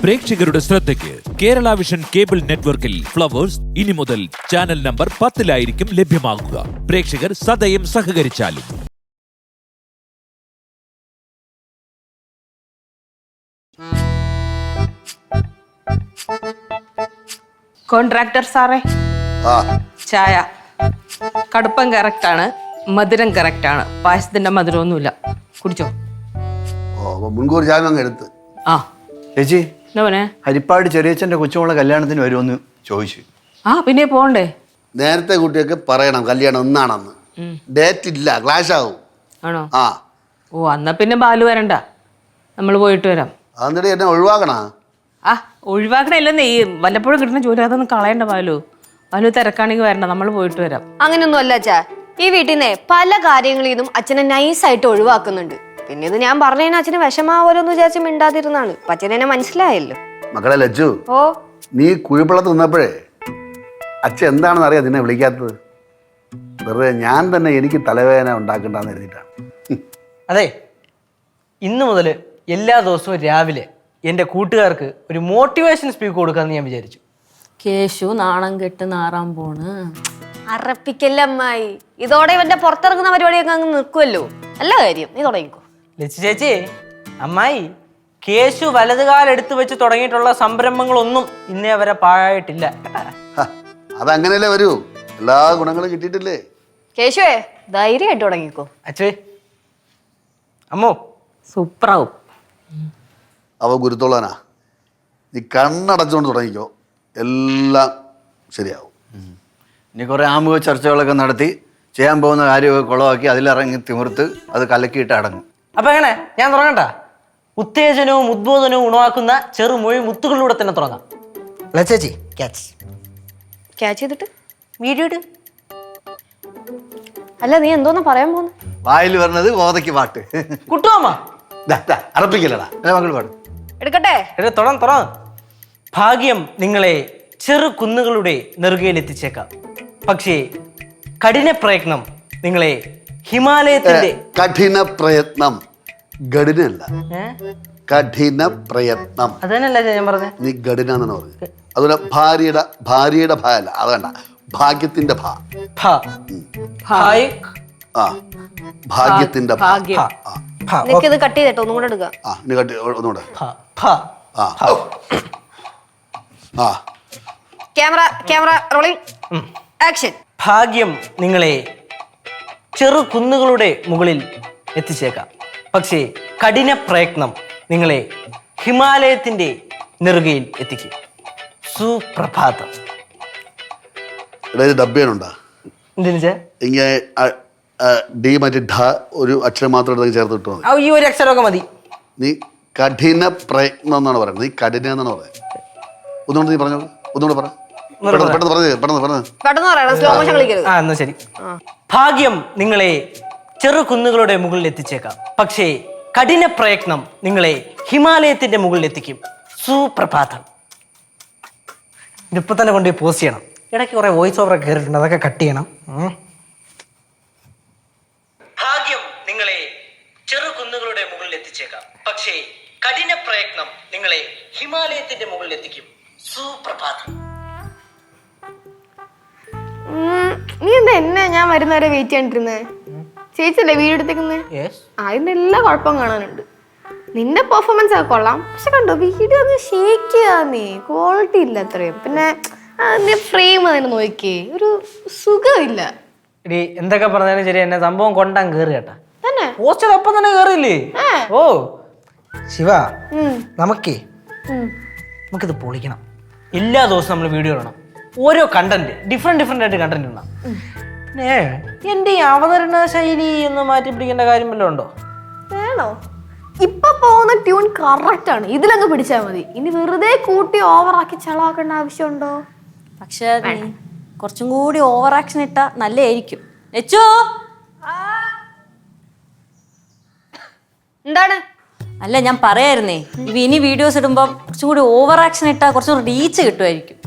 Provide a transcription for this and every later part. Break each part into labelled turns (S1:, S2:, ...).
S1: പ്രേക്ഷകരുടെ ശ്രദ്ധയ്ക്ക് Kerala vision cable നെറ്റ്വർക്കിൽ ഫ്ലവേഴ്സ് ഇനി മുതൽ ചാനൽ നമ്പർ 10-ലായിരിക്കും ലഭ്യമാകുക. പ്രേക്ഷകർ സദയം സഹകരിച്ചാലും.
S2: കോൺട്രാക്ടർ സാറേ, ചായ കടുപ്പം കറക്റ്റ് ആണ്, മധുരം കറക്റ്റ് ആണ്, പായസത്തിന്റെ മധുരമൊന്നുമില്ല. കുടിച്ചോ.
S3: മുൻകൂർ ജാമ്യം എടുത്ത്.
S2: ആ
S4: ചേച്ചി,
S2: എന്താ
S4: ഹരിപ്പാട് ചെറിയച്ഛന്റെ കൊച്ചുമോളെ കല്യാണത്തിന് വരുമെന്ന് ചോദിച്ചു.
S2: പിന്നെ പോണ്ടേ?
S3: നേരത്തെ കുട്ടിയൊക്കെ പറയണം കല്യാണം ഒന്നാണെന്ന്. ഡേറ്റ് ഇല്ല, ക്ലാഷ് ആവും.
S2: ആണോ? എന്നാ പിന്നെ ബാലു വരണ്ട, നമ്മൾ പോയിട്ട് വരാം.
S3: എന്നിട്ട് എന്നെ ഒഴിവാക്കണ?
S2: ഒഴിവാക്കണല്ലേ, ഈ വല്ലപ്പോഴും കിട്ടുന്ന ജോലി അതൊന്നും കളയണ്ട ബാലു. ബാലു തിരക്കാണെങ്കിൽ വരണ്ട, നമ്മൾ പോയിട്ട് വരാം.
S5: അങ്ങനെയൊന്നും അല്ല അച്ഛാ, ഈ വീട്ടിൽ നിന്ന് പല കാര്യങ്ങളിൽ നിന്നും അച്ഛനെ നൈസായിട്ട് ഒഴിവാക്കുന്നുണ്ട്. പിന്നെ ഇത് ഞാൻ പറഞ്ഞതിന് അച്ഛന് വിഷമാവോലോന്ന് വിചാരിച്ച് മിണ്ടാതിരുന്നാണ്. അച്ഛനെ എന്നെ മനസ്സിലായല്ലോ.
S3: മക്കളെ ലച്ചു, നീ കുഴിപ്പള്ളത്ത് നിന്നപ്പോഴേ അച്ഛൻ എന്താണെന്ന് അറിയാം നിന്നെ വിളിക്കാത്തത്. വെറുതെ ഞാൻ തന്നെ എനിക്ക് തലവേദന ഉണ്ടാക്കണ്ടെന്ന് എഴുതിയിട്ടാണ്.
S6: അതെ, ഇന്നു മുതൽ എല്ലാ ദിവസവും രാവിലെ എൻ്റെ കൂട്ടുകാർക്ക് ഒരു മോട്ടിവേഷൻ സ്പീക്ക് കൊടുക്കാമെന്ന് ഞാൻ വിചാരിച്ചു.
S7: കേശു നാണം കെട്ട് നാറാൻ പോണ്.
S5: അറപ്പിക്കല്ലമ്മായി, ഇതോടെ ഇവന്റെ പുറത്തിറങ്ങുന്ന പരിപാടിയൊക്കെ അങ്ങ് നിൽക്കുമല്ലോ. നല്ല കാര്യം, നീ തുടങ്ങിക്കോ.
S6: ലച്ചു ചേച്ചി, അമ്മായി, കേശു വലതുകാലം എടുത്തു വെച്ച് തുടങ്ങിയിട്ടുള്ള സംരംഭങ്ങളൊന്നും ഇന്നേ വരെ പാഴായിട്ടില്ല.
S3: അതങ്ങനെയല്ലേ വരൂ, എല്ലാ ഗുണങ്ങളും കിട്ടിയിട്ടില്ലേ.
S5: കേശുവേ, ധൈര്യമായിട്ട് തുടങ്ങിക്കോ.
S6: അച്ഛേ, അമ്മോ,
S2: സൂപ്പറാവും.
S3: അവ ഗുരുത്തോളാനാ, നീ കണ്ണടച്ചുകൊണ്ട് തുടങ്ങിക്കോ, എല്ലാം ശരിയാവും.
S4: ഇനി കുറേ ആമുഖ ചർച്ചകളൊക്കെ നടത്തി ചെയ്യാൻ പോകുന്ന കാര്യമൊക്കെ കുളമാക്കി അതിലിറങ്ങി തിമിർത്ത് അത് കലക്കിയിട്ട് അടങ്ങും.
S6: അപ്പൊ എങ്ങനെ, ഞാൻ തുടങ്ങണ്ട? ഉത്തേജനവും ഉദ്ബോധനവും ഉണവാക്കുന്ന ചെറുമൊഴി മുത്തുകളിലൂടെ തന്നെ തുടങ്ങാം. ലച്ചേച്ചി, ക്യാച്ച്
S5: ചെയ്തിട്ട്
S6: വീഡിയോ ഇട്.
S5: അല്ല, നീ എന്തോന്നാ പറയാൻ പോകുന്നത്?
S4: വായിൽ പറഞ്ഞത് കോതയ്ക്ക് പാട്ട്.
S6: കുട്ടുവാമ്മ,
S3: അറപ്പിക്കല്ലടാ,
S4: മകൾ പാട്.
S5: എടുക്കട്ടെ?
S6: തുടങ്ങ്. ഭാഗ്യം നിങ്ങളെ ചെറു കുന്നുകളുടെ നെറുകയിൽ എത്തിച്ചേക്കാം, പക്ഷേ കഠിന പ്രയത്നം നിങ്ങളെ ഹിമാലയത്തിന്റെ
S3: കഠിന പ്രയത്നം, ഗഡിനല്ല, കഠിന പ്രയത്നം.
S6: അതന്നല്ല ഞാൻ പറഞ്ഞ,
S3: നീ ഗഡിന എന്നാണ് പറഞ്ഞത്. അതുപോലെ ഭാര്യയുടെ ഭ അല്ല, അത് വേണ്ട, ഭാഗ്യത്തിന്റെ ഭ. ഭാഗ്യത്തിന്റെ
S5: നിനക്കിത് കട്ട് ചെയ്തിട്ടോ, ഒന്നും കൂടെ എടുക്കാം.
S3: ഒന്നുകൂടെ.
S5: Camera rolling, action.
S6: ഭാഗ്യം നിങ്ങളെ ചെറു കുന്നുകളുടെ മുകളിൽ എത്തിച്ചേക്കാം, പക്ഷേ കഠിന പ്രയത്നം നിങ്ങളെ ഹിമാലയത്തിന്റെ നെറുകയിൽ എത്തിക്കും. സുപ്രഭാതം.
S3: ഡബ്ബേനുണ്ടാ ഇങ്ങനെ ഡി മറ്റേ ഢ ഒരു അക്ഷരം മാത്രം എടുത്ത് ചേർത്ത് കിട്ടുമോ?
S6: ഈ ഒരു അക്ഷരമൊക്കെ മതി.
S3: നീ കഠിന പ്രയത്നം എന്നാണ് പറയുന്നത്, നീ കഠിന എന്നാണ് പറയുന്നത്. ഒന്നുകൊണ്ട് നീ പറഞ്ഞോളൂ, ഒന്നുകൂടെ പറ.
S6: എന്നാ ശരി. ഭാഗ്യം നിങ്ങളെ ചെറു കുന്നുകളുടെ മുകളിൽ എത്തിച്ചേക്കാം, പക്ഷേ കഠിന പ്രയത്നം നിങ്ങളെ ഹിമാലയത്തിന്റെ മുകളിൽ എത്തിക്കും. സുപ്രഭാതം. ഇതിപ്പോ തന്നെ കൊണ്ടുപോയി പോസ്റ്റ് ചെയ്യണം. ഇടയ്ക്ക് കുറെ വോയിസ് ഓവർ ഒക്കെ കയറിയിട്ടുണ്ട്, അതൊക്കെ കട്ട് ചെയ്യണം. ഭാഗ്യം നിങ്ങളെ ചെറു കുന്നുകളുടെ മുകളിൽ എത്തിച്ചേക്കാം, പക്ഷേ കഠിന പ്രയത്നം നിങ്ങളെ ഹിമാലയത്തിന്റെ മുകളിൽ എത്തിക്കും. സുപ്രഭാതം.
S5: നീ എന്താ എന്നെ ഞാൻ വരുന്നവരെ വെയിറ്റ് ചെയ്യണ്ടിരുന്നേ? ചേച്ചിയല്ലേ വീഡിയോ എടുത്തേക്കുന്നേ? അതിന്റെ എല്ലാ കുഴപ്പം കാണാനുണ്ട്. നിന്റെ പെർഫോമൻസ് ഒക്കെ കൊള്ളാം, പക്ഷെ കണ്ടോ വീഡിയോ ഒന്ന് ഷേക്ക് ചെയ്യാന്നേ, ക്വാളിറ്റി ഇല്ല അത്രയും. പിന്നെ ഫ്രെയിം തന്നെ നോക്കിയേ, ഒരു സുഖമില്ല.
S6: എന്തൊക്കെ പറഞ്ഞാലും ശരി, എന്നെ സംഭവം കൊണ്ടാൻ കേറി കേട്ടാ. പോസ്റ്റർ ഒപ്പം തന്നെ കേറിയില്ലേ? ഓ ശിവ, നമുക്കിത് പൊളിക്കണം. എല്ലാ ദിവസവും നമ്മൾ വീഡിയോ ഇടണം, ഓരോ കണ്ടന്റ് ഡിഫറെന്റ് ആയിട്ട് കണ്ടന്റ് ഇടണം. പിന്നെ എന്റെ ഈ അവതരണ ശൈലി ഒന്ന് മാറ്റി പിടിക്കേണ്ട കാര്യം വല്ലതും ഉണ്ടോ?
S5: വേണോ? ഇപ്പൊ പോകുന്ന ട്യൂൺ കറക്റ്റ് ആണ്, ഇതിലങ്ങ് പിടിച്ചാൽ മതി. ഇനി വെറുതെ കൂട്ടി ഓവറാക്കി ചളാക്കേണ്ട ആവശ്യമുണ്ടോ?
S7: പക്ഷെ കുറച്ചും കൂടി ഓവർ ആക്ഷൻ ഇട്ടാ നല്ലതായിരിക്കും. ലച്ചോ,
S5: എന്താണ്?
S7: അല്ല, ഞാൻ പറയായിരുന്നേ, ഇനി വീഡിയോസ് ഇടുമ്പോ കുറച്ചും കൂടി ഓവർ ആക്ഷൻ ഇട്ടാ കുറച്ചും റീച്ച് കിട്ടുമായിരിക്കും.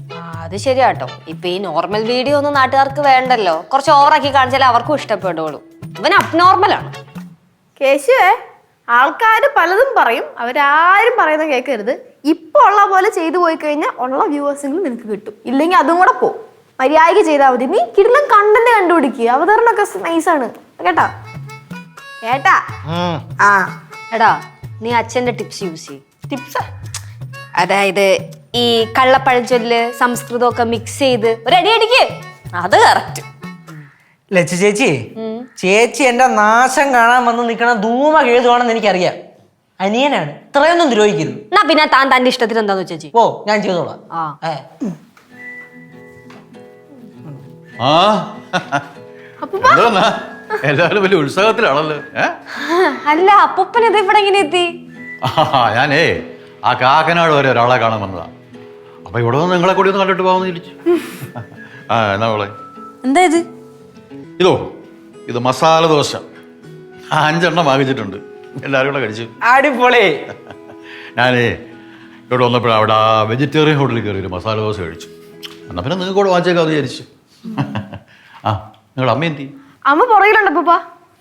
S5: അത് ശരിയാട്ടോ. ഇപ്പൊ ഈ നോർമൽ വീഡിയോ ഒന്നും നാട്ടുകാർക്ക് വേണ്ടല്ലോ, കുറച്ച് ഓവറാക്കി കാണിച്ചാലേ അവർക്കും ഇഷ്ടപ്പെടുള്ളൂ. ഇവൻ അബ്നോർമൽ ആണ്. കേശുവേ, ആൾക്കാർ പലതും പറയും, അവരാരും പറയുന്നത് കേൾക്കരുത്. ഇപ്പൊ ഉള്ള പോലെ ചെയ്തു പോയി കഴിഞ്ഞാൽ ഉള്ള വ്യൂവേഴ്സെങ്കിലും നിനക്ക് കിട്ടും, ഇല്ലെങ്കിൽ അതും കൂടെ പോകും. മര്യാദയ്ക്ക് ചെയ്താൽ മതി. നീ കിടലും കണ്ടന്റ് കണ്ടുപിടിക്കുക, അവതരണമൊക്കെ നൈസാണ് കേട്ടാ കേട്ടാ. ആ
S8: എടാ നീ അച്ഛന്റെ ടിപ്സ് യൂസ് ചെയ്യും.
S6: ടിപ്സ്
S8: അതായത് ഈ കള്ളപ്പഴഞ്ചൊല്ല് സംസ്കൃതമൊക്കെ മിക്സ് ചെയ്ത് ഒരു അടി അടിക്ക്.
S7: അത് കറക്റ്റ്.
S6: ലച്ചു ചേച്ചി, ചേച്ചി എന്റെ നാശം കാണാൻ വന്ന് നിൽക്കണ ധൂമ കേതുവാണെന്ന് എനിക്കറിയാം. അനിയനാണ്, ഇത്രയൊന്നും ദ്രോഹിക്കരുത്.
S8: എന്നാ പിന്നെ താൻ തന്റെ ഇഷ്ടത്തിന് എന്താന്ന് വെച്ചാ ചേച്ചി.
S6: ഓ ഞാൻ ചെയ്തോളാം.
S8: ആ
S9: ആ എന്തോന്നാ എല്ലാവരും വലിയ ഉത്സാഹത്തിലാണല്ലോ.
S8: അല്ല അപ്പൂപ്പൻ ഇത് ഇവിടെ എങ്ങനെ എത്തി?
S9: ഞാനേ ആ കാക്കനാട് വരെ ഒരാളെ കാണാൻ വന്നതാ. അപ്പൊ ഇവിടെ നിന്ന് നിങ്ങളെ കൂടി ഒന്ന് കണ്ടിട്ട് പോകാമെന്ന് ചോദിച്ചു. ആ എന്നാ മോളെ
S7: എന്താ ഇത്?
S9: ഇത് മസാല ദോശ 5 എണ്ണം വാങ്ങിച്ചിട്ടുണ്ട്. എല്ലാവരും കൂടെ കഴിച്ചു.
S6: അടിപൊളി.
S9: ഞാനേ ഇവിടെ വന്നപ്പോഴാണ് അവിടെ വെജിറ്റേറിയൻ ഹോട്ടലിൽ കയറി ഒരു മസാല ദോശ കഴിച്ചു. എന്നാ പിന്നെ നിങ്ങൾക്ക് കൂടെ വാങ്ങിച്ചേക്കാന്ന് വിചാരിച്ചു. ആ നിങ്ങളുടെ അമ്മ എന്തി?
S5: അമ്മ പുറകിലുണ്ട് അപ്പൂപ്പ.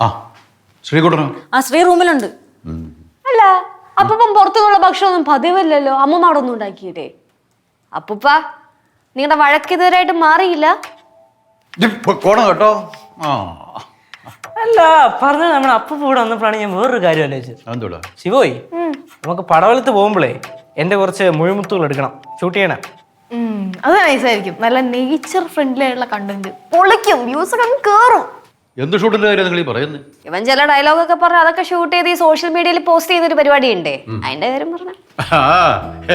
S9: ആ ശ്രീകുട്ടനോ?
S7: ആ ശ്രീ റൂമിലുണ്ട്.
S8: അല്ല അപ്പൂപ്പൻ പുറത്തുനിന്നുള്ള ഭക്ഷണമൊന്നും പതിവല്ലല്ലോ. അമ്മമ്മ അവിടെ ഒന്നും ഉണ്ടാക്കിയില്ലേ? അപ്പൂപ്പ നിങ്ങളുടെ വഴക്ക് ഇതുവരെയായിട്ട് മാറിയില്ല?
S9: പോണം കേട്ടോ. ആ
S6: അല്ല പറഞ്ഞത് നമ്മുടെ അപ്പൂപ്പ ഇവിടെ വന്നപ്പോഴാണ് ഞാൻ വേറൊരു കാര്യം ആലോചിച്ചത്.
S9: എന്തോടാ
S6: ശിവോയ്, നമുക്ക് പടവലത്ത് പോകുമ്പോഴേ എന്റെ കുറച്ച് മുഴുമുത്തുകൾ എടുക്കണം, ഷൂട്ട് ചെയ്യണം.
S5: അത് നൈസായിരിക്കും. നല്ല നേച്ചർ ഫ്രണ്ട്ലി ആയിട്ടുള്ള കണ്ടന്റ് പൊളിക്കും, വ്യൂസ് ഒക്കെ കേറും.
S9: എന്ത് ഷൂട്ടിന്റെ കാര്യം നിങ്ങൾ ഈ പറയുന്നത്?
S8: ഇവൻ ചില ഡയലോഗൊക്കെ പറഞ്ഞ് അതൊക്കെ ഷൂട്ട് ചെയ്ത് ഈ സോഷ്യൽ മീഡിയയിൽ പോസ്റ്റ് ചെയ്തൊരു പരിപാടി ഉണ്ടേ, അതിന്റെ കാര്യം പറഞ്ഞ.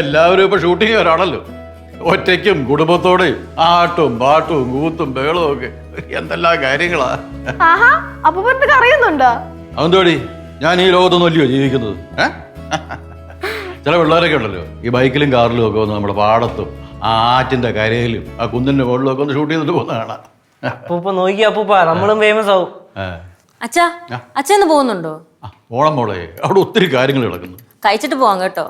S9: എല്ലാവരും ഇപ്പൊ ഷൂട്ടിങ് വരാണല്ലോ. ഒറ്റയ്ക്കും കുടുംബത്തോടെയും ആട്ടും പാട്ടും കൂത്തും ബഹളവും ഒക്കെ എന്തെല്ലാം കാര്യങ്ങളാ.
S5: ആഹാ അപ്പൂപ്പനൊക്കെ അറിയുന്നുണ്ടോ?
S9: അതെന്തോടി ഞാൻ ഈ ലോകത്തൊന്നും അല്ലയോ ജീവിക്കുന്നത്? ചില പിള്ളേരൊക്കെ ഉണ്ടല്ലോ ഈ ബൈക്കിലും കാറിലും ഒക്കെ വന്ന് നമ്മുടെ പാടത്തും ആ ആറ്റിന്റെ കരയിലും ആ കുന്നിന്റെ മുകളിലും ഒക്കെ ഒന്ന് ഷൂട്ട് ചെയ്തിട്ട് പോകുന്ന കാണാം.
S6: അപ്പൂപ്പ നോക്കി അപ്പൂപ്പ, നമ്മളും ഫേമസ് ആവും.
S7: അച്ഛാ അച്ഛന്ന് പോകുന്നുണ്ടോ?
S9: ഓണം മോളെ, അവിടെ ഒത്തിരി കാര്യങ്ങൾ കിടക്കുന്നു.
S7: കഴിച്ചിട്ട് പോവാം കേട്ടോ.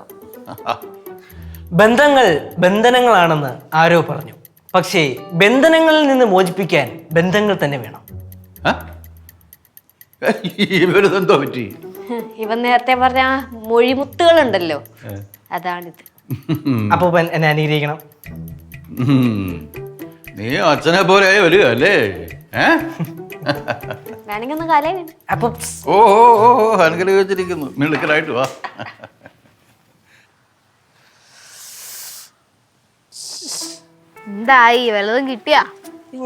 S6: ബന്ധങ്ങൾ ബന്ധനങ്ങളാണെന്ന് ആരോ പറഞ്ഞു. പക്ഷേ ബന്ധനങ്ങളിൽ നിന്ന് മോചിപ്പിക്കാൻ ബന്ധങ്ങൾ തന്നെ വേണം.
S9: ഇവരിതെന്തോ പറ്റി?
S8: ഇവൻ നേരത്തെ പറഞ്ഞ മൊഴിമുത്തുകളുണ്ടല്ലോ, അതാണിത്.
S6: അപ്പൂപ്പൻ എന്നെ അനുഗ്രഹിക്കണം.
S9: നീ അച്ഛനെ പോലെ വരിക അല്ലേ?
S8: വേണമെങ്കിൽ ഒന്ന് കാലേ വേണം.
S6: അപ്പൊ
S9: ഓ ഓ ഓ അനുഗ്രഹിച്ചിരിക്കുന്നു. മിടുക്കലായിട്ട് വാ.
S5: എന്തായി, വല്ലതും കിട്ടിയാ?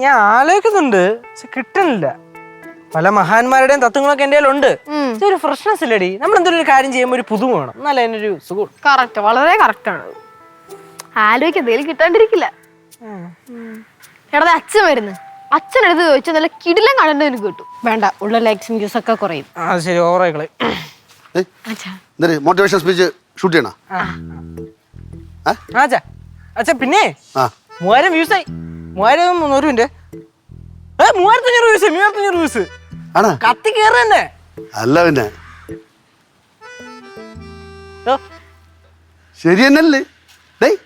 S6: ഞാൻ ആലോചിക്കുന്നുണ്ട്, പക്ഷെ കിട്ടണില്ല. പല മഹാന്മാരുടെയും തത്വങ്ങളൊക്കെ എൻ്റെ കയ്യിലുണ്ട്. ഒരു ഫ്രഷ്നെസ് ഇല്ലടി. നമ്മൾ എന്തെങ്കിലും ഒരു കാര്യം ചെയ്യുമ്പോൾ ഒരു പുതുമ വേണം, എന്നാലും അതിനൊരു സുഖം.
S5: കറക്റ്റ്, വളരെ കറക്റ്റ് ആണ്. ആലോചിക്ക എന്തെങ്കിലും കിട്ടാണ്ടിരിക്കില്ല. എടാ അച്ഛൻ വരുന്നു, അച്ഛൻ എടുത്ത് ചോദിച്ചാൽ നല്ല കിടിലം കണ്ടന്റ് എനിക്ക് കിട്ടും. വേണ്ട, ഉള്ള ലൈക്സും വ്യൂസ് ഒക്കെ കുറയും.
S6: ആ ശരി, ഓവറായിക്കളെ.
S3: മോട്ടിവേഷൻ സ്പീച്ച് ഷൂട്ട് ചെയ്യണോ?
S6: അച്ഛാ അച്ഛാ പിന്നെ 3000 വ്യൂസായി. 3000 3500 വ്യൂസ്. 3500 വ്യൂസ് കത്തി കയറി തന്നെ.
S3: അല്ല പിന്നെ ശരി തന്നെയല്ലേ? ഡേയ്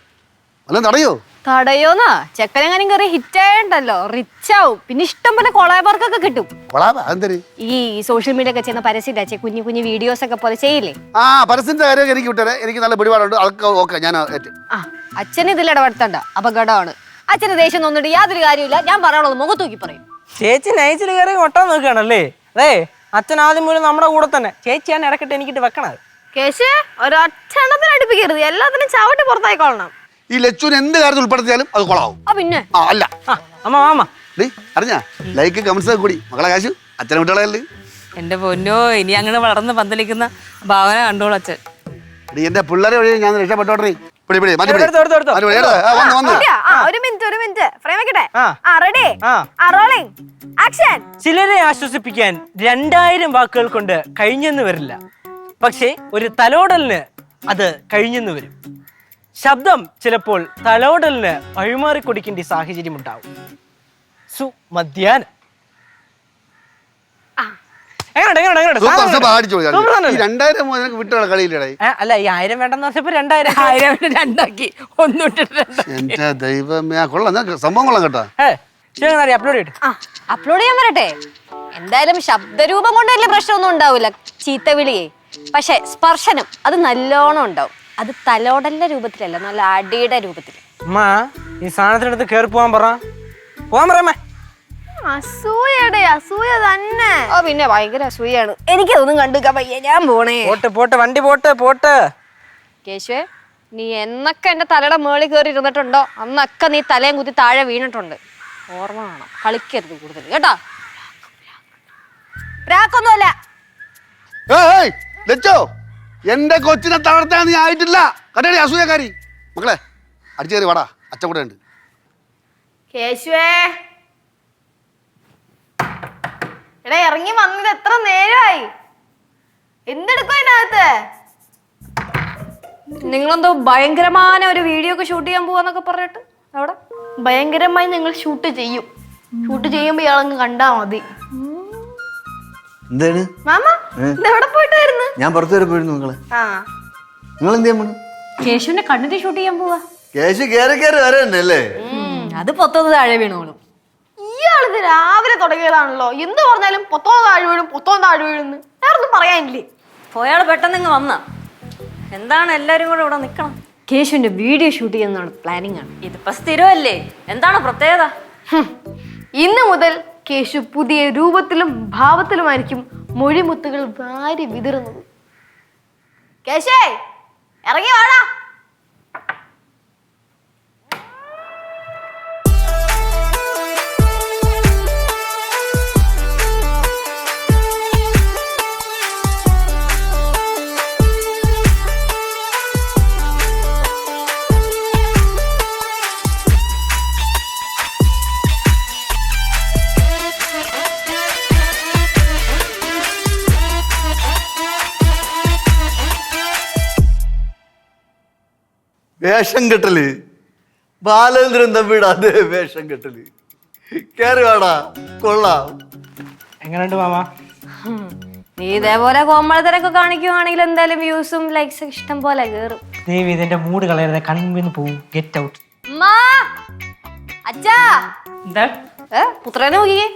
S3: അല്ല തടയോ?
S8: തടയോന്നാ ചെക്കനെങ്ങാനും കയറി ഹിറ്റ് ആയണ്ടല്ലോ, റിച്ച് ആവും. പിന്നെ ഇഷ്ടം പോലെ കൊളാബർക്കൊക്കെ കിട്ടും. ഈ സോഷ്യൽ മീഡിയ ഒക്കെ ചെയ്യുന്ന പരസ്യം കുഞ്ഞു കുഞ്ഞു വീഡിയോസ് ഒക്കെ പോലെ ചെയ്യില്ലേ?
S3: ആ പരസ്യത്തിന്റെ കാര്യം എനിക്ക് വിട്ടേ. എനിക്ക് നല്ല പിടിപാടുണ്ട്. ഓക്കെ ഞാൻ
S8: ആ അച്ഛൻ ഇതിൽ ഇടപെടുത്തണ്ട, അപകടമാണ്. അച്ഛന് ദേഷ്യം തോന്നിട്ട് യാതൊരു കാര്യമില്ല. ഞാൻ പറയാനുള്ളത് മുഖത്ത് നോക്കി പറയും.
S6: ചേച്ചി നൈച്ചിൽ കയറി ഒട്ടാൻ നോക്കുകയാണല്ലേ? അതെ, അച്ഛൻ ആദ്യം പോലും നമ്മുടെ കൂടെ തന്നെ. ചേച്ചിയാണ് ഇടക്കിട്ട് എനിക്കിട്ട് വെക്കണത്.
S5: കേശ് ഒരൊറ്റെണ്ണത്തിന് അടുപ്പിക്കരുത്, എല്ലാത്തിനും ചവിട്ടി പുറത്തായിക്കൊള്ളണം.
S3: ഈ ലച്ചുവിന് എന്ത് കാര്യത്തിൽ ഉൾപ്പെടുത്തിയാലും അത് കൊളാവും.
S8: പിന്നെ
S3: അല്ല
S6: അമ്മ
S3: അറിഞ്ഞാ ലൈക്ക് കമന്റ്സ് ഒക്കെ കൂടി മക്കളെ കാശു അച്ഛനെ വിട്ടുകളയല്ലേ?
S2: എന്റെ പൊന്നോ, ഇനി അങ്ങനെ വളർന്ന് പന്തലിക്കുന്ന ഭാവന കണ്ടോളൂ അച്ഛൻ.
S3: എന്റെ പിള്ളേരെ വഴി ഞാൻ രക്ഷപ്പെട്ടോട്ടെ.
S5: ഒരു മിനിറ്റ് ഫ്രെയിം വെക്കട്ടെ. Ready, rolling, action.
S6: ചിലരെ ആശ്വസിപ്പിക്കാൻ 2000 വാക്കുകൾ കൊണ്ട് കഴിഞ്ഞെന്ന് വരില്ല, പക്ഷേ ഒരു തലോടലിന് അത് കഴിഞ്ഞെന്ന് വരും. ശബ്ദം ചിലപ്പോൾ തലോടലിന് വഴിമാറി കൊടുക്കേണ്ട സാഹചര്യം ഉണ്ടാവും. സുമധ്യാനം.
S3: അല്ല,
S6: ഈ 1000 വേണ്ടെന്ന് പറഞ്ഞപ്പോ 2000
S2: രണ്ടാക്കി,
S3: എന്റെ ദൈവമേ, സംഭവം കൊള്ളാം കേട്ടോ.
S6: അപ്ലോഡ് ചെയ്തിട്ട്
S8: അപ്ലോഡ് ചെയ്യാൻ വരട്ടെ. എന്തായാലും ശബ്ദരൂപം കൊണ്ട് വലിയ പ്രശ്നമൊന്നും ഉണ്ടാവില്ല. ചീത്ത വിളിയേ പക്ഷെ സ്പർശനം അത് നല്ലോണം ഉണ്ടാവും. അത് തലോടലിന്റെ രൂപത്തിലല്ല, നല്ല അടിയുടെ രൂപത്തിൽ.
S6: അമ്മ ഈ സാധനത്തിനടുത്ത് കയറി പോവാൻ പറയാ.
S5: അസൂയടെ അസൂയ തന്നെ. ഓ പിന്നെ ഭയങ്കര അസൂയാണ്. എനിക്കതൊന്നും കണ്ടുക്കാൻ വയ്യ, ഞാൻ പോണേ.
S6: പോട്ടെ വണ്ടി പോട്ടെ.
S8: കേശുവേ, നീ എന്നൊക്കെ എന്റെ തലയുടെ മേളിൽ കയറി ഇരുന്നിട്ടുണ്ടോ അന്നൊക്കെ നീ തലയും കുത്തി താഴെ വീണിട്ടുണ്ട്. ഓർമ്മ വേണം, കളിക്കരുത് കൂടുതൽ കേട്ടോ. പ്രാക്കൊന്നുമല്ല.
S3: എന്റെ കൊച്ചിനെ തളർത്താൻ നീ ആയിട്ടില്ല. കണ്ടേ അസൂയക്കാരി. മക്കളെ അടിച്ചു കയറി വാടാ, അച്ഛൻ കൂടെ ഉണ്ട്.
S5: കേശുവേ, എടാ ഇറങ്ങി വന്നത് എത്ര നേരമായി? എന്തെടുക്കും അതിനകത്ത്?
S8: നിങ്ങളെന്തോ ഭയങ്കരമായ ഒരു വീഡിയോ ഒക്കെ ഷൂട്ട് ചെയ്യാൻ പോവാന്നൊക്കെ പറഞ്ഞിട്ട് അവിടെ
S5: ഭയങ്കരമായി ഞങ്ങൾ ഷൂട്ട് ചെയ്യും. ഷൂട്ട് ചെയ്യുമ്പോ ഇയാളങ്ങ് കണ്ടാ മതി.
S4: എന്താണ്
S5: മാമ എവിടെ പോയിട്ടായിരുന്നു?
S4: ഞാൻ പുറത്തു വരെ പോയിരുന്നു. മക്കളെ
S5: ആ
S4: നിങ്ങൾ എന്ത് ചെയ്യാൻ പോണു?
S7: കേശുവിന്റെ കണ്ണിന്റെ ഷൂട്ട് ചെയ്യാൻ പോവാ.
S4: കേശു കയറി വരണ്ടല്ലേ?
S7: അത് പൊത്തത് താഴെ വീണോളും.
S5: ഇയാളിത് രാവിലെ തുടങ്ങിയതാണല്ലോ. എന്ത് പറഞ്ഞാലും പൊത്തോ താഴെ വീഴുന്നു. വേറൊന്നും പറയാനില്ലേ?
S7: പോയാള് പെട്ടെന്ന് ഇങ്ങ് വന്ന. എന്താണ് എല്ലാരും കൂടെ ഇവിടെ നിക്കണം?
S8: കേശുവിന്റെ വീഡിയോ ഷൂട്ട് ചെയ്യുന്നതാണ് പ്ലാനിങ് ആണ്.
S7: ഇതിപ്പോ സ്ഥിരമല്ലേ, എന്താണ് പ്രത്യേകത?
S5: ഇന്ന് മുതൽ കേശു പുതിയ രൂപത്തിലും ഭാവത്തിലുമായിരിക്കും മൊഴിമുത്തുകൾ വാരി വിതറുന്നത്. കേശേ ഇറങ്ങി വാടാ.
S4: വേഷം കെട്ടല് ബാലേന്ദ്രൻ തമ്പിയുടെ അതേ വേഷം കെട്ടല്. കയറി വാടാ, കൊള്ളാം.
S6: എങ്ങനെയുണ്ട് മാമ?
S8: നീ ഇതേപോലെ കോമളത്തരൊക്കെ കാണിക്കുവാണെങ്കിൽ എന്തായാലും വ്യൂസും ലൈക്സും ഇഷ്ടം പോലെ കേറും.
S6: ദേവി ഇതിന്റെ മൂഡ് കളയരുത്, കൺവിന്ന് പോവും. Get out.
S8: അച്ഛാ
S2: എന്താ
S8: പുത്രനെ നോക്കിക്കേ.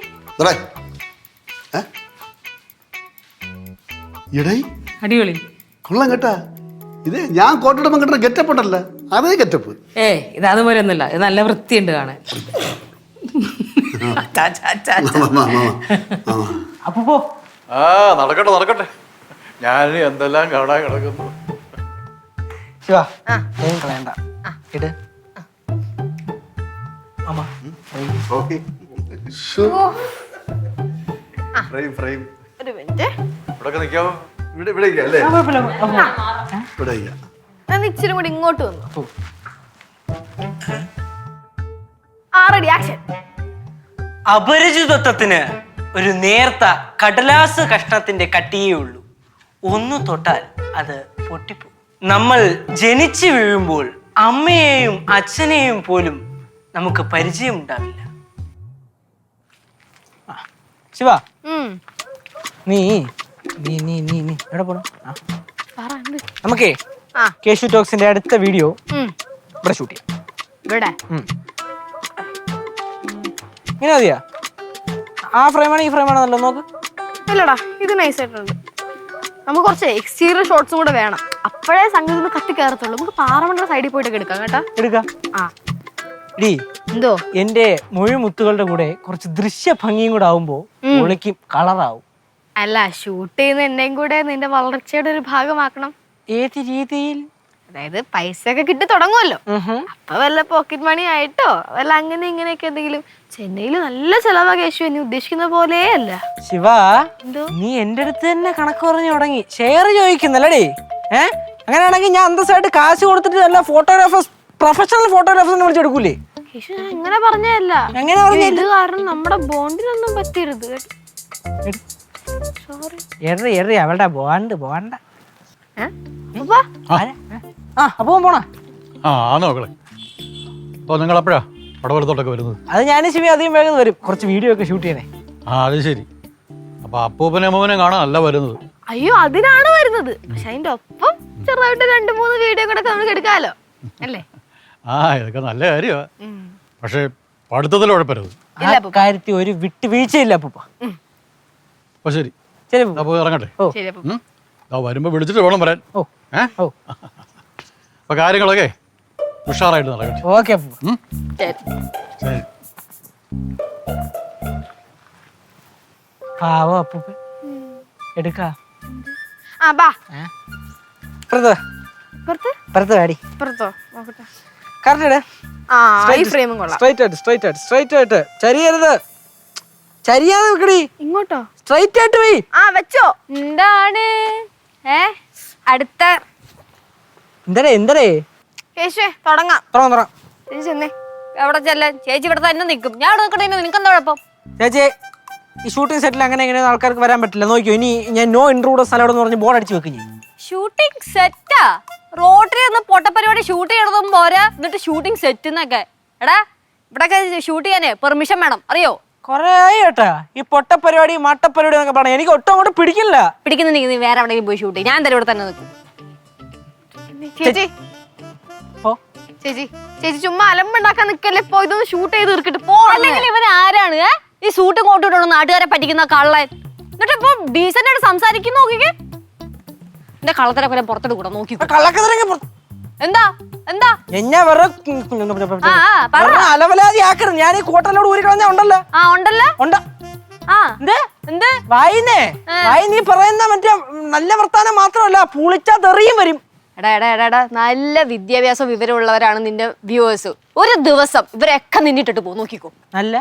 S2: അടിപൊളി.
S3: കൊള്ളാം കേട്ടാ. ഇത് ഞാൻ കോട്ടിടുമ്പോൾ കിട്ടുന്ന ഗെറ്റപ്പ് ഉണ്ടല്ലോ, അതേ ഗെറ്റപ്പ്.
S2: ഇത് അതുപോലെ ഒന്നുമില്ല, ഇത് നല്ല വൃത്തിയുണ്ട് കാണാൻ.
S6: അപ്പോ
S9: നടക്കട്ടെ. ഞാൻ എന്തെല്ലാം കാണാൻ കിടക്കുന്നു.
S6: ശിവ കളയണ്ട, ഇട്. അമ്മ
S5: ഒരു മിനിറ്റ്,
S4: ഇവിടെ നിൽക്കാമോ? ഇവിടെ അല്ലേ?
S5: ഞാൻ ഇച്ചിരി കൂടി ഇങ്ങോട്ട് വന്നു. Ready, action.
S6: അപരിചിതത്വത്തിന് ഒരു നേർത്ത കടലാസ് കഷ്ണത്തിന്റെ കട്ടിയേ ഉള്ളൂ. ഒന്ന് തൊട്ടാൽ അത് പൊട്ടിപ്പോകും. നമ്മൾ ജനിച്ചു വീഴുമ്പോൾ അമ്മയെയും അച്ഛനെയും പോലും നമുക്ക് പരിചയമുണ്ടാവില്ല. ശിവ, നീ നീ നീ നീ നീ എവിടെ പോണം? നമുക്കേ കേശു ടോക്സിന്റെ അടുത്ത വീഡിയോ ഇവിടെ ഷൂട്ട് ചെയ്യാം.
S5: ഇവിടെ
S6: ഇങ്ങനെ മതിയാ? ആ ഫ്രെയിമാണ് ഈ ഫ്രെയിമാണ് നല്ലോ നോക്ക്.
S5: ഇല്ലടാ, ഇത് നൈസായിട്ടുണ്ട്. നമുക്ക് കുറച്ച് എക്സ്റ്റീരിയർ ഷോട്ട്സും കൂടെ വേണം. അപ്പോഴേ സംഗതി കത്തി കയറത്തുള്ളൂ. നമുക്ക് പാറമണ്ട സൈഡിൽ പോയിട്ട് എടുക്കാം കേട്ടാ.
S6: എടുക്കാം. ഡി
S5: എന്തോ
S6: എന്റെ മൊഴിമുത്തുകളുടെ കൂടെ കുറച്ച് ദൃശ്യ ഭംഗിയും കൂടെ ആവുമ്പോ ഒളിക്കും, കളറാവും.
S5: അല്ല, ഷൂട്ട് ചെയ്യുന്ന എന്നെയും കൂടെ നിന്റെ വളർച്ചയുടെ ഒരു ഭാഗമാക്കണം.
S6: ഏത് രീതിയിൽ?
S5: അതായത് പൈസ ഒക്കെ കിട്ടി തുടങ്ങുമല്ലോ, അപ്പൊ വല്ല പോക്കറ്റ് മണി ആയിട്ടോ വല്ല അങ്ങനെ ഇങ്ങനെയൊക്കെ എന്തെങ്കിലും. ചെന്നൈയില് നല്ല ചെലവാ കേശു, നീ ഉദ്ദേശിക്കുന്ന പോലെ അല്ല.
S6: ശിവ, നീ എന്റെ അടുത്ത് തന്നെ കണക്ക് പറഞ്ഞു തുടങ്ങി. ഷെയർ ചോദിക്കുന്നല്ലേ? അങ്ങനെയാണെങ്കിൽ ഞാൻ അന്തസ്സായിട്ട് കാശ് കൊടുത്തിട്ട് നല്ല ഫോട്ടോഗ്രാഫേഴ്സ്, പ്രൊഫഷണൽ ഫോട്ടോഗ്രാഫേഴ്സിനെ വിളിച്ചെടുക്കൂലേ?
S5: കേശു, ഞാൻ ഇങ്ങനെ പറഞ്ഞല്ല.
S6: എങ്ങനെ പറഞ്ഞു?
S5: ഇത് കാരണം നമ്മുടെ ബോണ്ടിനൊന്നും പറ്റരുത്.
S6: എറി അവളുടെ പോണ്ട അപ്പൊ പോണ.
S9: നോക്കളെ. അപ്പോൾ നിങ്ങൾ എപ്പോഴാ പടവലത്തോട്ടൊക്കെ വരുന്നത്?
S6: അത് ഞാൻ ശിവ അധികം വേഗം വരും, കുറച്ച് വീഡിയോ ഒക്കെ ഷൂട്ട് ചെയ്യണേ.
S9: അത് ശരി. അപ്പൊ അപ്പൂപ്പനെ അമ്മൂനെ കാണാനല്ല വരുന്നത്?
S5: അയ്യോ, അതിനാണ് വരുന്നത്. പക്ഷെ അതിന്റെ ഒപ്പം ചെറുതായിട്ട് 2-3 വീഡിയോ കൂടെ നമുക്ക് എടുക്കാലോ, അല്ലേ?
S9: ഇതൊക്കെ നല്ല കാര്യമാ. പക്ഷെ പഠിത്തത്തിൽ ഉഴപ്പരുത്.
S6: കാര്യത്തിൽ ഒരു വിട്ടുവീഴ്ചയില്ല അപ്പൂപ്പ.
S9: അപ്പൊ ശരി,
S6: ശരി
S9: അപ്പൊ ഇറങ്ങട്ടെ. വരുമ്പോ വിളിച്ചിട്ട് വേണം വരാൻ.
S6: ഓ
S9: ഏ
S6: ഓ
S9: അപ്പൊ കാര്യങ്ങളൊക്കെ ഉഷാറായിട്ട് നടക്കട്ടെ.
S6: ഓക്കെ
S9: ശരി.
S6: പാവോ അപ്പൂപ്പ എടുക്കാ
S5: ആ ബാ
S6: പുറത്ത്
S5: പുറത്ത്
S6: പുറത്ത് വാടി
S5: പുറത്തോ നോക്കട്ടെ.
S6: കറക്റ്റ്
S5: ആ ഈ ഫ്രെയിമും കൊള്ളാം.
S6: സ്ട്രൈറ്റ് ആയിട്ട് ചരിയരുത്, ചരിയാതെ വെക്കടി,
S5: ഇങ്ങോട്ടോ?
S6: സ്ട്രൈറ്റ് ആയിട്ട് പോയി.
S5: ആ വെച്ചോ.
S8: എന്താണ് അടുത്ത
S6: എന്തരേ
S5: കേശുവേ തുടങ്ങാം.
S6: തുറ
S5: ചേച്ചി ചെന്നേ.
S8: എവിടെ ചെല്ലാൻ? ചേച്ചി ഇവിടെ തന്നെ നിൽക്കും, ഞാൻ ഇവിടെ നിൽക്കട്ടെ, നിനക്ക് എന്താ കുഴപ്പം?
S6: ചേച്ചി ഈ ഷൂട്ടിംഗ് സെറ്റിൽ അങ്ങനെ എങ്ങനെ ആൾക്കാർക്ക് വരാൻ പറ്റില്ല. നോക്കിയോ, ഇനി ഞാൻ നോ ഇൻട്രൂഡർ സ്ഥലം പറഞ്ഞ് ബോർഡ് അടിച്ച് വെക്കും ഞാൻ.
S8: ഷൂട്ടിംഗ് സെറ്റാ? റോട്ടറി ഒന്ന് പൊട്ടപ്പരിപാടി ഷൂട്ട് ചെയ്യണതും പോരാ, എന്നിട്ട് ഷൂട്ടിംഗ് സെറ്റ് എന്നൊക്കെ. എടാ ഇവിടെയൊക്കെ ഷൂട്ട് ചെയ്യാനേ പെർമിഷൻ വേണം, അറിയോ?
S6: കൊറേ ആയി കേട്ടാ ഈ പൊട്ടപ്പരിപാടി മട്ടപ്പരിപാടി എന്നൊക്കെ പറഞ്ഞാൽ എനിക്ക് ഒട്ടും അങ്ങോട്ട് പിടിക്കില്ല.
S8: പിടിക്കുന്നുണ്ടെങ്കിൽ നീ വേറെ എവിടെയെങ്കിലും പോയി ഷൂട്ട് ചെയ്യും, ഞാൻ എന്തായാലും ഇവിടെ തന്നെ നിൽക്കും.
S5: ചേച്ചി
S6: ഓ
S5: ചേച്ചി ചേച്ചി ചുമ്മാ അലമ്പുണ്ടാക്കാൻ നിക്കല്ലേ, പോയി ഇതൊന്ന് ഷൂട്ട് ചെയ്ത് തീർക്കിട്ട് പോ.
S8: അല്ലെങ്കിൽ ഇവൻ ആരാണ് ഈ സൂട്ട് കോട്ടിട്ടോ നാട്ടുകാരെ പറ്റിക്കുന്ന കള്ളൻ? എന്നിട്ട് ഇപ്പൊ ഡീസന്റ് ആയിട്ട് സംസാരിക്കുന്ന നോക്കിക്കേ. എന്റെ കള്ളത്തരൊക്കെ പുറത്തെടുക്കൂടാ, നോക്കിക്കോ.
S6: കള്ളക്കതരങ്ങ
S8: എന്താ എന്താ
S6: എന്നെ അലവലാതി ആക്കരുത്. ഞാൻ ഈ കോട്ടലോട് ഊരി കളഞ്ഞ ഉണ്ടല്ലോ.
S8: ആ ഉണ്ടല്ലോ
S6: ഉണ്ട്.
S8: ആ എന്ത്
S6: വായിന്നേ വായി നീ പറയുന്ന മറ്റേ നല്ല വർത്താനം മാത്രമല്ല, പുളിച്ചാ തെറിയും വരും.
S8: എടാ എടാ എടാ എടാ നല്ല വിദ്യാഭ്യാസം വിവരമുള്ളവരാണ് നിന്റെ വ്യൂവേഴ്സ്. ഒരു ദിവസം ഇവരൊക്കെ നിന്നിട്ടിട്ട് പോകും, നോക്കിക്കോ.
S6: നല്ല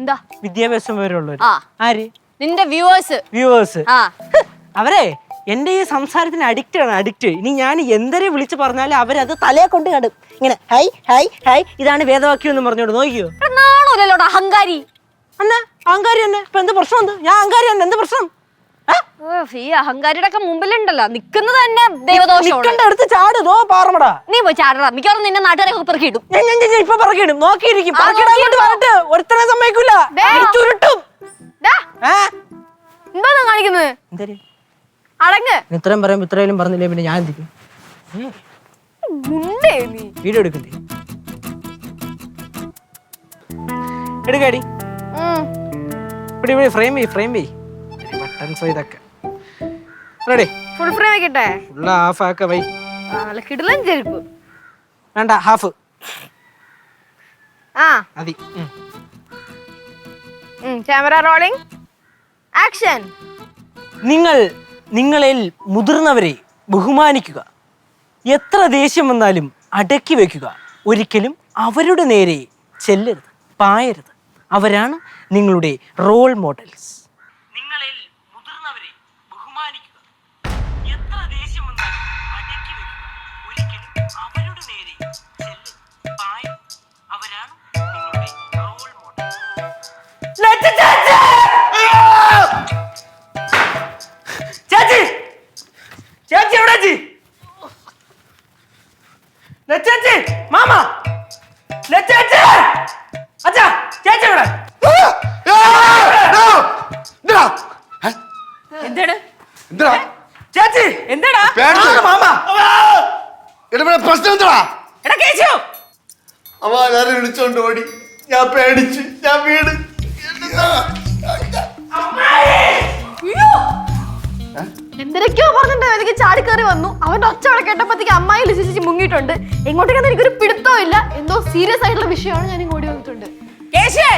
S8: എന്താ
S6: വിദ്യാഭ്യാസം വിവരമുള്ളവർ?
S8: ആ
S6: ആര്?
S8: നിന്റെ വ്യൂവേഴ്സ്.
S6: ആ അവരെ എന്റെ ഈ സംസാരത്തിന് അഡിക്റ്റ് ആണ്, അഡിക്റ്റ്. ഇനി ഞാൻ എന്തരെ വിളിച്ച് പറഞ്ഞാലും അവരത് തലയെ കൊണ്ട് കടും. ഇങ്ങനെ ഹൈ ഹൈ ഹൈ ഇതാണ് വേദവാക്യം എന്ന് പറഞ്ഞോണ്ട് നോക്കിയോ.
S8: നാണോല്ലോടാ അഹങ്കാരി.
S6: അന്നെ അഹങ്കാരി തന്നെ. ഇപ്പൊ എന്ത് പ്രശ്നം? എന്ത് ഞാൻ അഹങ്കാരി തന്നെ, എന്ത് പ്രശ്നം?
S8: ഈ അഹങ്കാരിയുടെ ഒക്കെ മുമ്പിലുണ്ടല്ലോ നിക്കുന്നത് തന്നെ ദൈവദോഷം.
S6: എടുത്ത് ചാടുതോ പാറമടാ.
S8: നീ പോയി ചാടടാ, മിക്കവാറും നിന്നെ നാട്ടുകാരെ പെറുക്കിയിടും.
S6: ഇപ്പൊ പറക്കിടും, നോക്കിയിരിക്കും. വരട്ടെ, ഒരുത്തനെ സമ്മതിക്കൂല, ചുരുട്ടും.
S5: എന്താ കാണിക്കുന്നത്?
S6: എന്തര്
S5: അടങ്ങ്.
S6: ഇത്രയും പറയുമ്പോ ഇത്രയും പറഞ്ഞില്ലേ പിന്നെ ഞാൻ എന്തിക്കും? വീഡിയോ എടുക്കണ്ടേ? എടുക്കാടി, ഇവിടെ ഫ്രെയിം ബട്ടൺസോ ഇതൊക്കെ റെഡി.
S5: ഫുൾ ഫ്രെയിം വെക്കട്ടെ?
S6: ഫുള്ള് ഹാഫ് ആക്ക വൈ.
S5: കിടലൻ ചെരുപ്പ്
S6: വേണ്ട, ഹാഫ്
S5: ആ
S6: മതി.
S5: Camera rolling action.
S6: നിങ്ങളിൽ മുതിർന്നവരെ ബഹുമാനിക്കുക. എത്ര ദേഷ്യം വന്നാലും അടക്കി വെക്കുക. ഒരിക്കലും അവരുടെ നേരെ ചെല്ലരുത്, പായരുത്. അവരാണ് നിങ്ങളുടെ റോൾ മോഡൽസ്. നിങ്ങളിൽ മുതിർന്നവരെ ബഹുമാനിക്കുക. എത്ര ദേഷ്യം വന്നാലും അടക്കി വെക്കുക. ഒരിക്കലും അവരുടെ നേരെ ചെല്ലരുത്, പായരുത്. അവരാണ് നിങ്ങളുടെ റോൾ മോഡൽസ്. ചേച്ചി ചേച്ചി എവിടെ? ചേച്ചി മാമ ചേച്ചി അച്ഛാ ചേച്ചി എവിടെ?
S2: എന്താണ്
S3: എന്താ
S6: ചേച്ചി
S2: എന്താടാ
S6: മാമ
S3: പ്രശ്നം എന്താ?
S2: എടാ കേശു,
S3: അവ എല്ലാരും വിളിച്ചോണ്ട് ഓടി. ഞാൻ പേടിച്ചു, ഞാൻ വീട്.
S5: എന്തൊക്കെയോ പറഞ്ഞിട്ട് എനിക്ക് ചാടി കയറി വന്നു. അവന്റെ ഒച്ച അവിടെ കേട്ടപ്പോഴത്തേക്ക് അമ്മായി ലിസിച്ച് മുങ്ങിയിട്ടുണ്ട്. എങ്ങോട്ടേക്കാന്ന് എനിക്കൊരു പിടുത്തവും ഇല്ല. എന്തോ സീരിയസ് ആയിട്ടുള്ള വിഷയമാണ്. ഞാൻ ഇങ്ങോട്ട് വന്നിട്ടുണ്ട്.
S2: കേശേ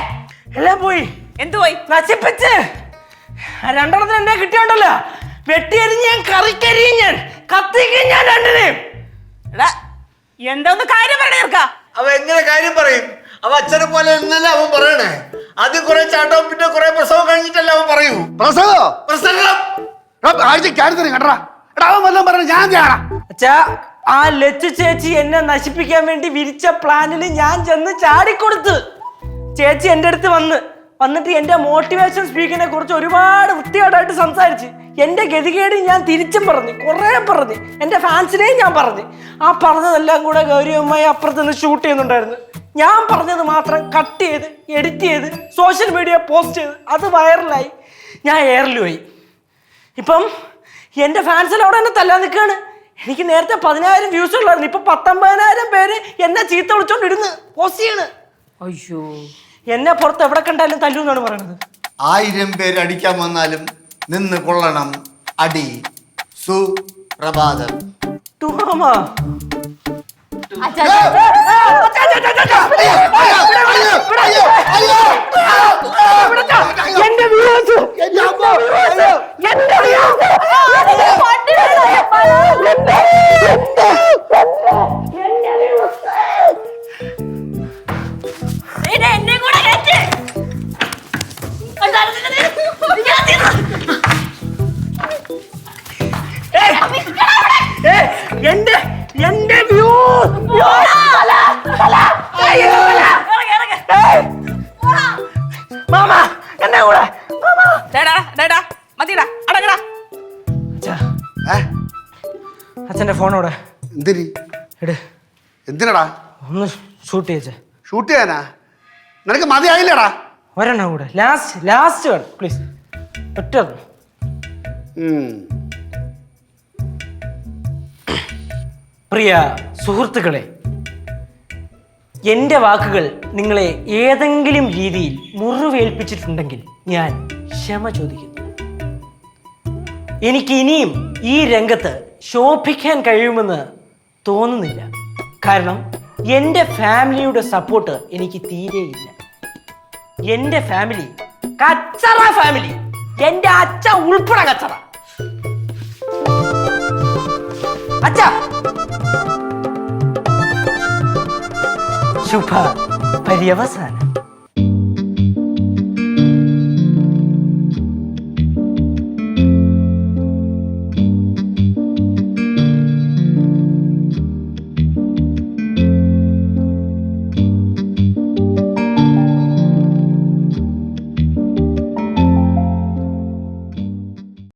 S6: എല്ലാം പോയി.
S2: എന്ത് പോയി?
S6: നശിപ്പിച്ച് രണ്ടെണ്ണത്തിന് എന്നെ കിട്ടിയോണ്ടല്ലോ. വെട്ടിയരിഞ്ഞ് ഞാൻ കറിക്കരിയും ഞാൻ കത്തിക്കും ഞാൻ രണ്ടിനെയും.
S2: എടാ എന്താന്ന് കാര്യം പറയണ ചേർക്കാ.
S4: അവ എങ്ങനെ കാര്യം പറയും? അവ അച്ഛനെ പോലെ എന്നല്ല അവൻ പറയണേ. ആദ്യം കുറെ ചാട്ടവും പിന്നെ കുറെ പ്രസവം കഴിഞ്ഞിട്ടല്ല അവൻ പറയൂ.
S3: പ്രസവോ?
S4: പ്രസംഗം
S3: കണ്ടാ അവൻ വല്ലതും പറഞ്ഞു ഞാൻ ചെയ്യാടാ.
S6: അച്ഛാ ആ ലച്ചു ചേച്ചി എന്നെ നശിപ്പിക്കാൻ വേണ്ടി വിരിച്ച പ്ലാനിൽ ഞാൻ ചെന്ന് ചാടിക്കൊടുത്ത്. ചേച്ചി എൻ്റെ അടുത്ത് വന്നിട്ട് എൻ്റെ മോട്ടിവേഷൻ സ്പീക്കിനെ കുറിച്ച് ഒരുപാട് വൃത്തികേടായിട്ട് സംസാരിച്ച് എൻ്റെ ഗതികേട് ഞാൻ തിരിച്ചും പറഞ്ഞു, കുറേ പറഞ്ഞു. എൻ്റെ ഫാൻസിനെയും ഞാൻ പറഞ്ഞു. ആ പറഞ്ഞതെല്ലാം കൂടെ ഗൗരിയമ്മായി അപ്പുറത്ത് നിന്ന് ഷൂട്ട് ചെയ്യുന്നുണ്ടായിരുന്നു. ഞാൻ പറഞ്ഞത് മാത്രം കട്ട് ചെയ്ത് എഡിറ്റ് ചെയ്ത് സോഷ്യൽ മീഡിയ പോസ്റ്റ് ചെയ്ത് അത് വൈറലായി. ഞാൻ എയറിൽ പോയി. ഇപ്പം എൻ്റെ ഫാൻസിൽ അവിടെ എന്നെ തല്ലാൻ നിൽക്കുകയാണ്. എനിക്ക് നേരത്തെ 10,000 വ്യൂസ് ഉള്ളായിരുന്നു. ഇപ്പൊ 19,000 പേര് എന്നെ ചീത്ത വിളിച്ചോണ്ടിരുന്ന് പോസ്റ്റ് ചെയ്യണ്.
S2: അയ്യോ,
S6: എന്നെ പുറത്ത് എവിടെ കണ്ടാലും തല്ലു എന്നാണ് പറയണത്.
S4: 1000 പേര് അടിക്കാൻ വന്നാലും നിന്ന് കൊള്ളണം അടി. സുപ്രഭാതം.
S6: മാമ എന്റെ വ്യൂസ് എന്റെ എന്റെ മാമ എന്നെ കൂടെ
S2: മതിടാ അടങ്ങടാ.
S6: അച്ഛന്റെ ഫോണോടെ
S3: എന്തിരി
S6: എട്
S3: എന്തിനടാ
S6: ഒന്ന് ഷൂട്ട് ചെയ്യച്ചേ.
S3: ഷൂട്ട് ചെയ്യാനാ? നിനക്ക് മതിയായില്ലടാ?
S6: ഒരെണ്ണം കൂടെ ലാസ്റ്റ് വേണം പ്ലീസ്. ഒറ്റ പ്രിയ സുഹൃത്തുക്കളെ, എൻ്റെ വാക്കുകൾ നിങ്ങളെ ഏതെങ്കിലും രീതിയിൽ മുറിവേൽപ്പിച്ചിട്ടുണ്ടെങ്കിൽ ഞാൻ ക്ഷമ ചോദിക്കുന്നു. എനിക്ക് ഇനിയും ഈ രംഗത്ത് ശോഭിക്കാൻ കഴിയുമെന്ന് തോന്നുന്നില്ല. കാരണം എൻ്റെ ഫാമിലിയുടെ സപ്പോർട്ട് എനിക്ക് തീരെയില്ല. എൻ്റെ ഫാമിലി കച്ചറ ഫാമിലി, എൻ്റെ അച്ഛ ഉൾപ്പെടെ കച്ചറ. അച്ഛ ശുഭ പര്യവസാനം.